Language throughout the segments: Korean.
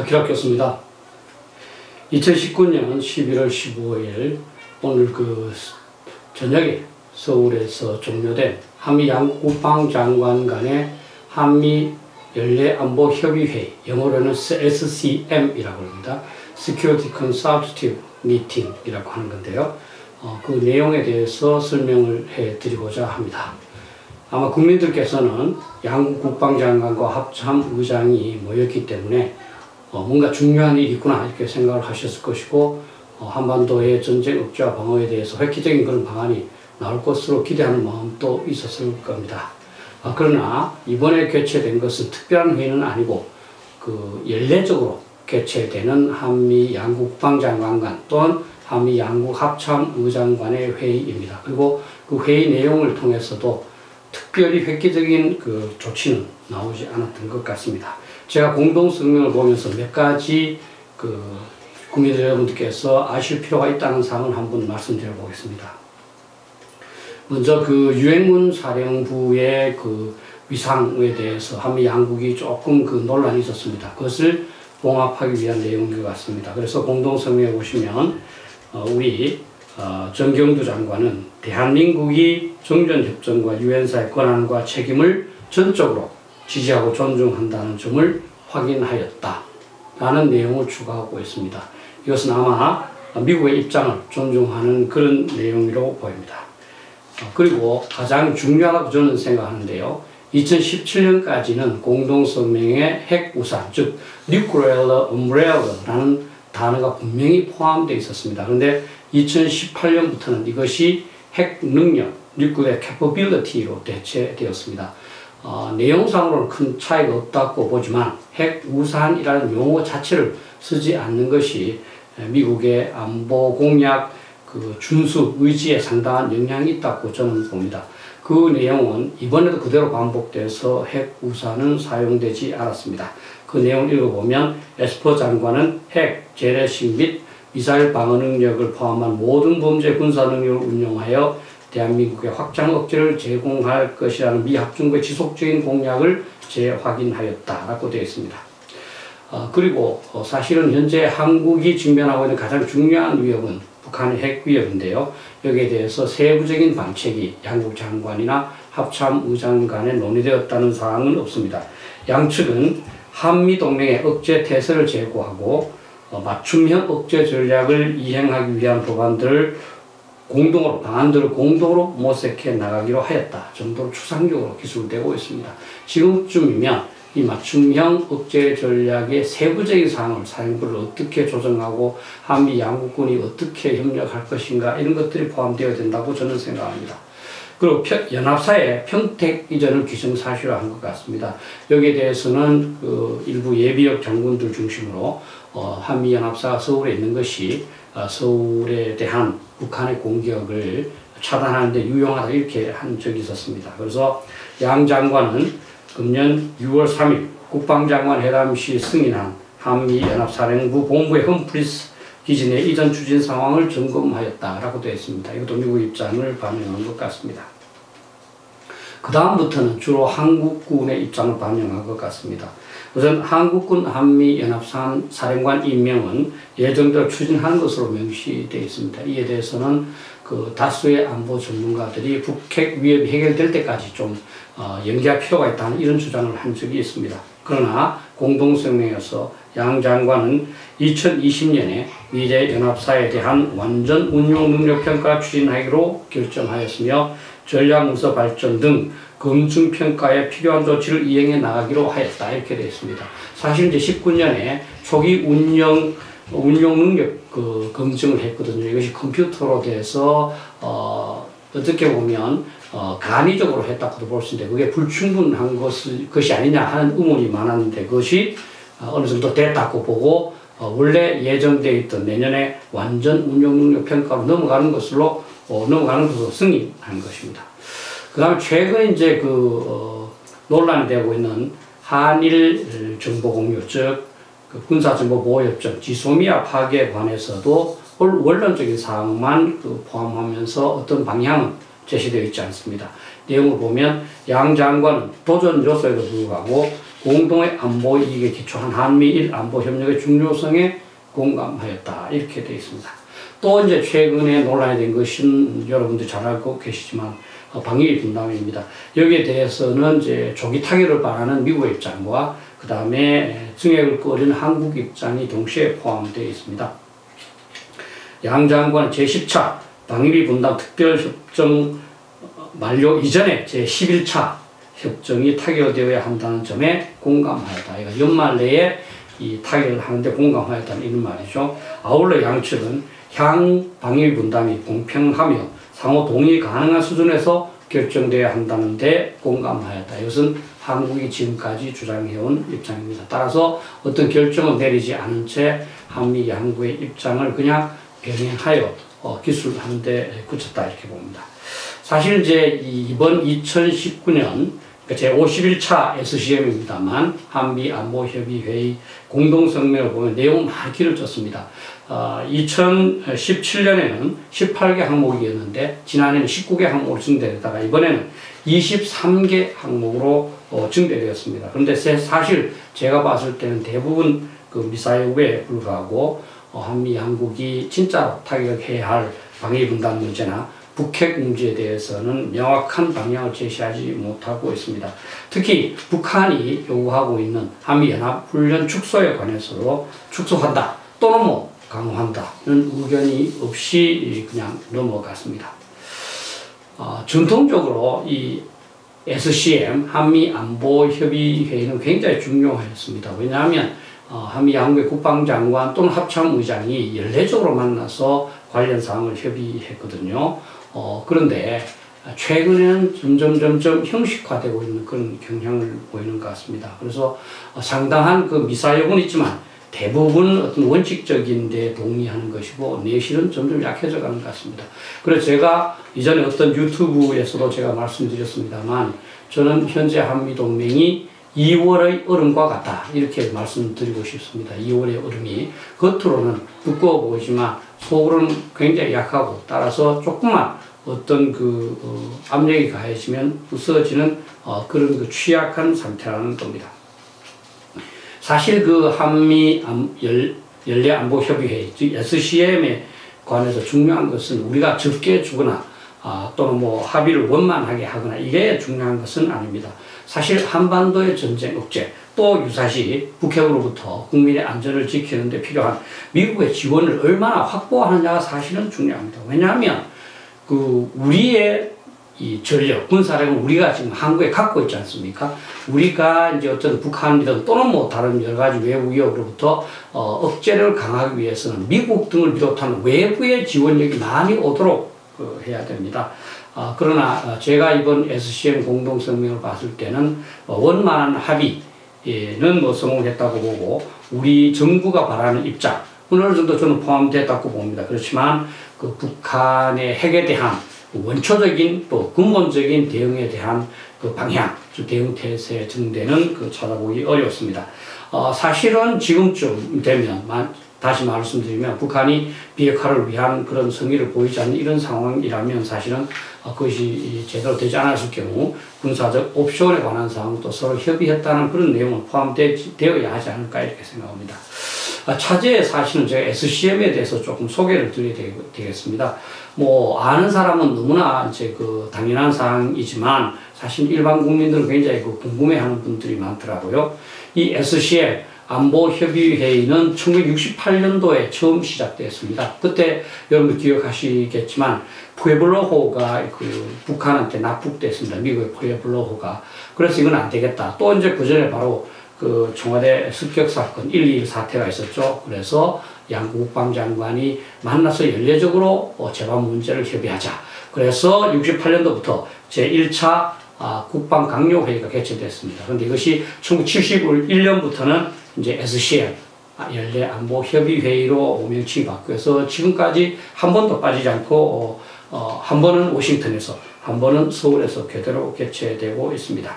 박희락 교수입니다. 2019년 11월 15일 오늘 저녁에 서울에서 종료된 한미 양국 국방장관 간의 한미 연례안보협의회, 영어로는 SCM이라고 합니다. Security Consultative Meeting이라고 하는 건데요. 그 내용에 대해서 설명을 해드리고자 합니다. 아마 국민들께서는 양국 국방장관과 합참의장이 모였기 때문에 뭔가 중요한 일이 있구나 이렇게 생각을 하셨을 것이고, 한반도의 전쟁 억제와 방어에 대해서 획기적인 그런 방안이 나올 것으로 기대하는 마음도 있었을 겁니다. 그러나 이번에 개최된 것은 특별한 회의는 아니고 연례적으로 개최되는 한미 양국 국방장관 간 또는 한미 양국 합참의장 간의 회의입니다. 그리고 그 회의 내용을 통해서도 특별히 획기적인 조치는 나오지 않았던 것 같습니다. 제가 공동성명을 보면서 몇 가지 국민들 여러분들께서 아실 필요가 있다는 사항을 한번 말씀드려 보겠습니다. 먼저 유엔군 사령부의 위상에 대해서 한미 양국이 조금 논란이 있었습니다. 그것을 봉합하기 위한 내용인 것 같습니다. 그래서 공동성명에 보시면 우리 정경두 장관은 대한민국이 정전협정과 유엔사의 권한과 책임을 전적으로 지지하고 존중한다는 점을 확인하였다 라는 내용을 추가하고 있습니다. 이것은 아마 미국의 입장을 존중하는 그런 내용으로 보입니다. 그리고 가장 중요하다고 저는 생각하는데요. 2017년까지는 공동성명의 핵우산, 즉 Nuclear Umbrella라는 단어가 분명히 포함되어 있었습니다. 그런데 2018년부터는 이것이 핵능력, Nuclear Capability로 대체되었습니다. 내용상으로는 큰 차이가 없다고 보지만 핵우산이라는 용어 자체를 쓰지 않는 것이 미국의 안보 공약 준수 의지에 상당한 영향이 있다고 저는 봅니다. 그 내용은 이번에도 그대로 반복돼서 핵우산은 사용되지 않았습니다. 그 내용을 읽어보면 에스퍼 장관은 핵, 재래식 및 미사일 방어 능력을 포함한 모든 범죄 군사 능력을 운용하여 대한민국의 확장 억제를 제공할 것이라는 미 합중국의 지속적인 공약을 재확인하였다라고 되어 있습니다. 그리고 사실은 현재 한국이 직면하고 있는 가장 중요한 위협은 북한의 핵 위협인데요. 여기에 대해서 세부적인 방책이 양국 장관이나 합참의장 간에 논의되었다는 사항은 없습니다. 양측은 한미동맹의 억제 태세를 제고하고 맞춤형 억제 전략을 이행하기 위한 방안들을 공동으로 모색해 나가기로 하였다 정도로 추상적으로 기술되고 있습니다. 지금쯤이면 이 맞춤형 억제 전략의 세부적인 사항을 사령부를 어떻게 조정하고 한미 양국군이 어떻게 협력할 것인가 이런 것들이 포함되어야 된다고 저는 생각합니다. 그리고 연합사의 평택 이전을 기정사실화한 것 같습니다. 여기에 대해서는 일부 예비역 장군들 중심으로 한미연합사가 서울에 있는 것이 서울에 대한 북한의 공격을 차단하는 데 유용하다 이렇게 한 적이 있었습니다. 그래서 양 장관은 금년 6월 3일 국방장관 회담 시 승인한 한미연합사령부 본부의 험프리스 기지 내 이전 추진 상황을 점검하였다라고 되어 있습니다. 이것도 미국 입장을 반영한 것 같습니다. 그 다음부터는 주로 한국군의 입장을 반영한 것 같습니다. 우선 한국군 한미연합사령관 임명은 예정대로 추진하는 것으로 명시되어 있습니다. 이에 대해서는 다수의 안보 전문가들이 북핵 위협이 해결될 때까지 좀 연기할 필요가 있다는 이런 주장을 한 적이 있습니다. 그러나 공동성명에서 양 장관은 2020년에 미래연합사에 대한 완전 운용 능력 평가 추진하기로 결정하였으며 전략문서 발전 등 검증 평가에 필요한 조치를 이행해 나가기로 하였다 이렇게 되어 있습니다. 사실 이제 19년에 초기 운용 능력 검증을 했거든요. 이것이 컴퓨터로 돼서 어떻게 보면 간이적으로 했다고도 볼 수 있는데 그게 불충분한 것이 아니냐 하는 의문이 많았는데 그것이 어느 정도 됐다고 보고 원래 예정되어 있던 내년에 완전 운용 능력 평가로 넘어가는 것으로 승인한 것입니다. 그 다음에 최근 이제 논란이 되고 있는 한일 정보 공유, 즉 군사정보보호협정 지소미아 파기에 관해서도 원론적인 사항만 포함하면서 어떤 방향은 제시되어 있지 않습니다. 내용을 보면 양 장관은 도전 요소에도 불구하고 공동의 안보 이익에 기초한 한미일 안보 협력의 중요성에 공감하였다. 이렇게 되어 있습니다. 또 이제 최근에 논란이 된 것은 여러분들 잘 알고 계시지만 방위비 분담입니다. 여기에 대해서는 이제 조기 타결을 바라는 미국의 입장과 그 다음에 증액을 꺼리는 한국 입장이 동시에 포함되어 있습니다. 양 장관은 제10차 방위비 분담 특별협정 만료 이전에 제11차 협정이 타결되어야 한다는 점에 공감하였다. 그러니까 연말 내에 이 타결을 하는데 공감하였다는 이런 말이죠. 아울러 양측은 향 방위비 분담이 공평하며 상호 동의 가능한 수준에서 결정되어야 한다는 데 공감하였다. 이것은 한국이 지금까지 주장해온 입장입니다. 따라서 어떤 결정을 내리지 않은 채 한미 양국의 입장을 그냥 병행하여 기술하는 데 그쳤다 이렇게 봅니다. 사실 이제 이번 2019년 제51차 SCM입니다만 한미 안보협의회의 공동성명을 보면 내용은 많이 길을 썼습니다. 2017년에는 18개 항목이었는데 지난해는 19개 항목으로 증대되다가 이번에는 23개 항목으로 증대되었습니다. 그런데 사실 제가 봤을 때는 대부분 그 미사일에 불과하고 한미 양국이 진짜로 타격해야 할 방위 분담 문제나 북핵 문제에 대해서는 명확한 방향을 제시하지 못하고 있습니다. 특히 북한이 요구하고 있는 한미연합훈련 축소에 관해서도 축소한다 또는 강화한다는 의견이 없이 그냥 넘어갔습니다. 전통적으로 이 SCM 한미안보협의회는 굉장히 중요했습니다. 왜냐하면 한미 양국의 국방장관 또는 합참의장이 연례적으로 만나서 관련 사항을 협의했거든요. 그런데 최근에는 점점 형식화되고 있는 그런 경향을 보이는 것 같습니다. 그래서 상당한 그 미사여구는 있지만 대부분 어떤 원칙적인 데 동의하는 것이고 내실은 점점 약해져 가는 것 같습니다. 그래서 제가 이전에 어떤 유튜브에서도 제가 말씀드렸습니다만 저는 현재 한미동맹이 2월의 얼음과 같다 이렇게 말씀드리고 싶습니다. 2월의 얼음이 겉으로는 두꺼워 보이지만 속으로는 굉장히 약하고 따라서 조금만 어떤 압력이 가해지면 부서지는 그런 취약한 상태라는 겁니다. 사실 한미 연례안보협의회 즉 SCM에 관해서 중요한 것은 우리가 적게 주거나 또는 합의를 원만하게 하거나 이게 중요한 것은 아닙니다. 사실 한반도의 전쟁 억제 또 유사시 북핵으로부터 국민의 안전을 지키는 데 필요한 미국의 지원을 얼마나 확보하느냐가 사실은 중요합니다. 왜냐하면 우리의 이 전력, 군사력은 우리가 지금 한국에 갖고 있지 않습니까? 우리가 이제 어떤 북한이든 또는 다른 여러 가지 외부 위협으로부터 억제력을 강화하기 위해서는 미국 등을 비롯한 외부의 지원력이 많이 오도록 해야 됩니다. 그러나 제가 이번 SCM 공동성명을 봤을 때는 원만한 합의는 성공했다고 보고 우리 정부가 바라는 입장 어느 정도 저는 포함됐다고 봅니다. 그렇지만 북한의 핵에 대한 원초적인 또 근본적인 대응에 대한 방향, 즉 대응 태세 등대는 찾아보기 어렵습니다. 사실은 지금쯤 되면 다시 말씀드리면 북한이 비핵화를 위한 그런 성의를 보이지 않는 이런 상황이라면 사실은 그것이 제대로 되지 않았을 경우 군사적 옵션에 관한 사항도 서로 협의했다는 그런 내용은 포함되어야 하지 않을까 이렇게 생각합니다. 차제에 사실은 제가 SCM에 대해서 조금 소개를 드려야 되겠습니다. 아는 사람은 너무나 이제 당연한 사항이지만 사실 일반 국민들은 굉장히 궁금해하는 분들이 많더라고요. 이 SCM 안보협의회의는 1968년도에 처음 시작되었습니다. 그때 여러분 기억하시겠지만 푸에블로호가 북한한테 납북됐습니다. 미국의 푸에블로호가. 그래서 이건 안 되겠다. 또 이제 그 전에 바로 청와대 습격 사건 1.21 사태가 있었죠. 그래서 양국 국방장관이 만나서 연례적으로 재반 문제를 협의하자. 그래서 68년도부터 제1차 국방강요회의가 개최됐습니다. 그런데 이것이 1971년부터는 이제 SCM 연례안보협의회의로 명칭이 바뀌어서 지금까지 한 번도 빠지지 않고 한 번은 워싱턴에서 한 번은 서울에서 그대로 개최되고 있습니다.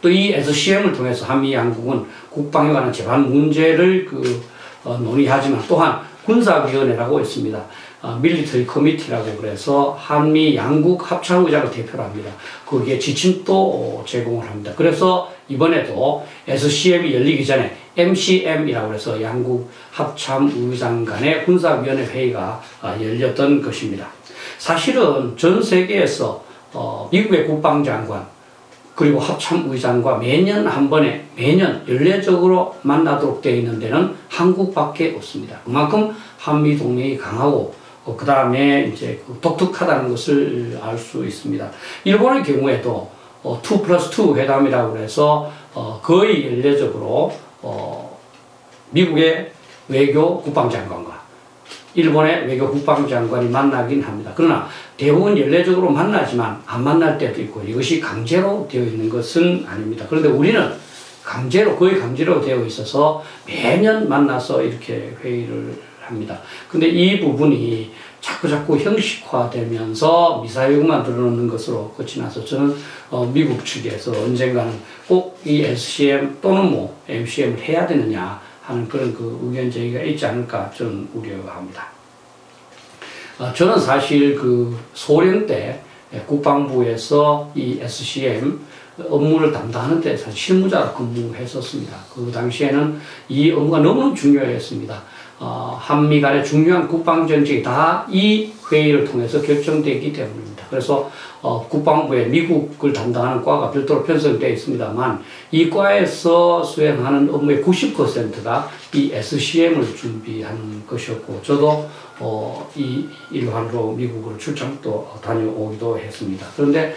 또 이 SCM을 통해서 한미 양국은 국방에 관한 재반 문제를 논의하지만 또한 군사위원회라고 있습니다. 밀리터리 커미티라고 그래서 한미 양국 합참의장을 대표로 합니다. 거기에 지침도 제공을 합니다. 그래서 이번에도 SCM이 열리기 전에 MCM이라고 해서 양국 합참의장 간의 군사위원회 회의가 열렸던 것입니다. 사실은 전 세계에서 미국의 국방장관 그리고 합참의장과 매년 한 번에 매년 연례적으로 만나도록 되어 있는 데는 한국밖에 없습니다. 그만큼 한미 동맹이 강하고 그 다음에 이제 독특하다는 것을 알 수 있습니다. 일본의 경우에도 2+2 회담이라고 해서 거의 연례적으로 미국의 외교 국방장관과 일본의 외교 국방장관이 만나긴 합니다. 그러나 대부분 연례적으로 만나지만 안 만날 때도 있고 이것이 강제로 되어 있는 것은 아닙니다. 그런데 우리는 거의 강제로 되어 있어서 매년 만나서 이렇게 회의를 합니다. 근데 이 부분이 자꾸 형식화되면서 미사일만 드러놓는 것으로 끝이 나서 저는 미국 측에서 언젠가는 꼭 이 SCM 또는 뭐 MCM을 해야 되느냐 하는 그런 그 의견 제기가 있지 않을까 저는 우려합니다. 저는 사실 그 소련 때 국방부에서 이 SCM 업무를 담당하는데 사실 실무자로 근무했었습니다. 그 당시에는 이 업무가 너무 중요했습니다. 한미 간의 중요한 국방 정책이 다 이 회의를 통해서 결정되기 때문입니다. 그래서 국방부에 미국을 담당하는 과가 별도로 편성되어 있습니다만 이 과에서 수행하는 업무의 90%가 이 SCM을 준비하는 것이었고 저도 이 일환으로 미국으로 출장도 다녀오기도 했습니다. 그런데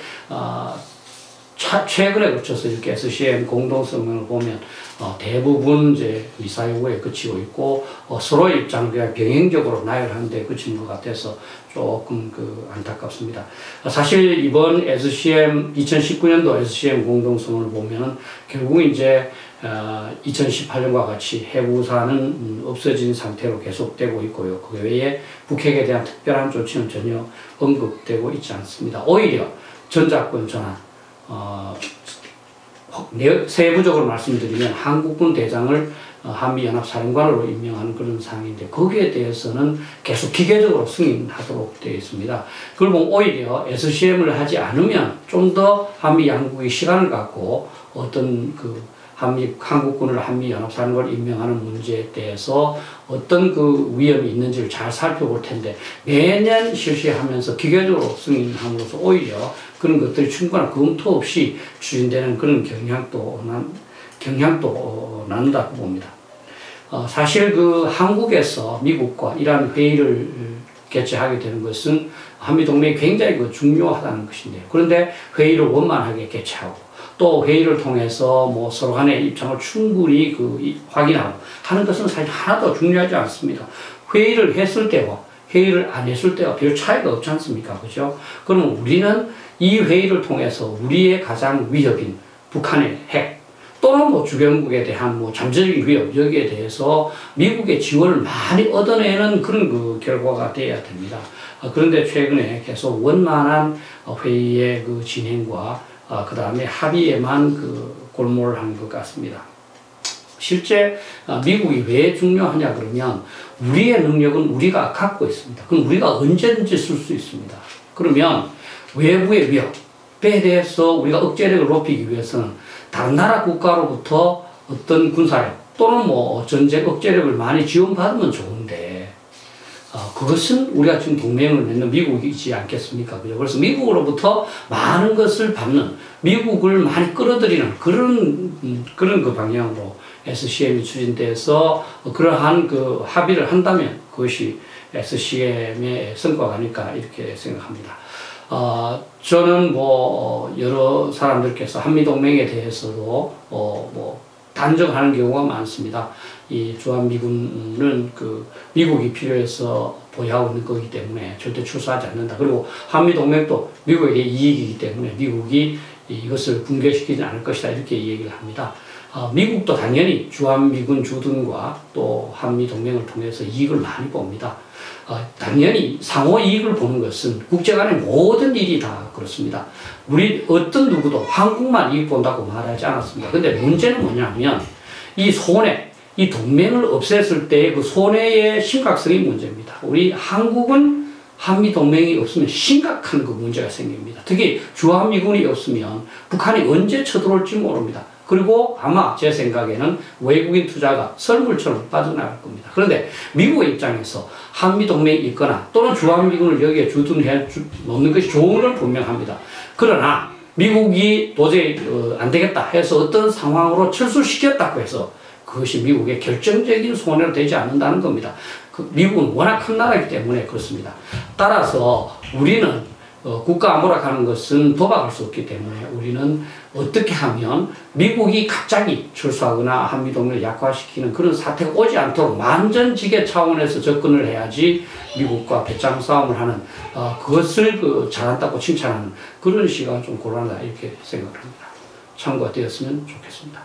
최근에 거쳐서 이렇게 SCM 공동성명을 보면 대부분 이제 미사일에 그치고 있고 서로의 입장을 그냥 병행적으로 나열하는 데 그치는 것 같아서 조금 안타깝습니다. 사실 이번 SCM 2019년도 SCM 공동성명을 보면은 결국 이제 2018년과 같이 해부사는 없어진 상태로 계속되고 있고요. 그 외에 북핵에 대한 특별한 조치는 전혀 언급되고 있지 않습니다. 오히려 전작권 전환 세부적으로 말씀드리면 한국군 대장을 한미연합사령관으로 임명하는 그런 상황인데 거기에 대해서는 계속 기계적으로 승인하도록 되어 있습니다. 그걸 보면 오히려 SCM을 하지 않으면 좀 더 한미 양국이 시간을 갖고 어떤 한국군을 한미연합사령관을 임명하는 문제에 대해서 어떤 그 위험이 있는지를 잘 살펴볼 텐데 매년 실시하면서 기계적으로 승인함으로써 오히려 그런 것들이 충분한 검토 없이 추진되는 그런 경향도 나눈다고 봅니다. 사실 한국에서 미국과 이러한 회의를 개최하게 되는 것은 한미동맹이 굉장히 중요하다는 것인데요. 그런데 회의를 원만하게 개최하고 또 회의를 통해서 뭐 서로 간의 입장을 충분히 확인하고 하는 것은 사실 하나도 중요하지 않습니다. 회의를 했을 때와 회의를 안 했을 때와 별 차이가 없지 않습니까? 그죠? 그러면 우리는 이 회의를 통해서 우리의 가장 위협인 북한의 핵 또는 뭐 주변국에 대한 뭐 잠재적인 위협 여기에 대해서 미국의 지원을 많이 얻어내는 그런 결과가 돼야 됩니다. 그런데 최근에 계속 원만한 회의의 진행과 그 다음에 합의에만 골몰한 것 같습니다. 실제 미국이 왜 중요하냐 그러면 우리의 능력은 우리가 갖고 있습니다. 그럼 우리가 언제든지 쓸 수 있습니다. 그러면 외부의 위협에 대해서 우리가 억제력을 높이기 위해서는 다른 나라 국가로부터 어떤 군사력 또는 뭐 전쟁 억제력을 많이 지원받으면 좋은데 그것은 우리가 지금 동맹을 맺는 미국이지 않겠습니까? 그래서 미국으로부터 많은 것을 받는 미국을 많이 끌어들이는 그런 방향으로 SCM이 추진돼서 그러한 합의를 한다면 그것이 SCM의 성과가 아닐까 이렇게 생각합니다. 저는 뭐 여러 사람들께서 한미동맹에 대해서도 단정하는 경우가 많습니다. 이 주한미군은 미국이 필요해서 보유하고 있는 거기 때문에 절대 출소하지 않는다. 그리고 한미동맹도 미국에게 이익이기 때문에 미국이 이것을 붕괴시키지 않을 것이다. 이렇게 얘기를 합니다. 미국도 당연히 주한미군 주둔과 또 한미동맹을 통해서 이익을 많이 봅니다. 당연히 상호 이익을 보는 것은 국제 간의 모든 일이 다 그렇습니다. 우리 어떤 누구도 한국만 이익 본다고 말하지 않았습니다. 근데 문제는 뭐냐면 이 손해, 이 동맹을 없앴을 때의 그 손해의 심각성이 문제입니다. 우리 한국은 한미 동맹이 없으면 심각한 문제가 생깁니다. 특히 주한미군이 없으면 북한이 언제 쳐들어올지 모릅니다. 그리고 아마 제 생각에는 외국인 투자가 썰물처럼 빠져나갈 겁니다. 그런데 미국의 입장에서 한미동맹이 있거나 또는 주한미군을 여기에 놓는 것이 좋은 건 분명합니다. 그러나 미국이 도저히 안 되겠다 해서 어떤 상황으로 철수시켰다고 해서 그것이 미국의 결정적인 손해로 되지 않는다는 겁니다. 미국은 워낙 큰 나라이기 때문에 그렇습니다. 따라서 우리는 국가 안보라 하는 것은 도박할 수 없기 때문에 우리는 어떻게 하면 미국이 갑자기 철수하거나 한미동맹을 약화시키는 그런 사태가 오지 않도록 만전지계 차원에서 접근을 해야지 미국과 배짱 싸움을 하는 그것을 잘한다고 칭찬하는 그런 시간 좀 곤란하다 이렇게 생각합니다. 참고가 되었으면 좋겠습니다.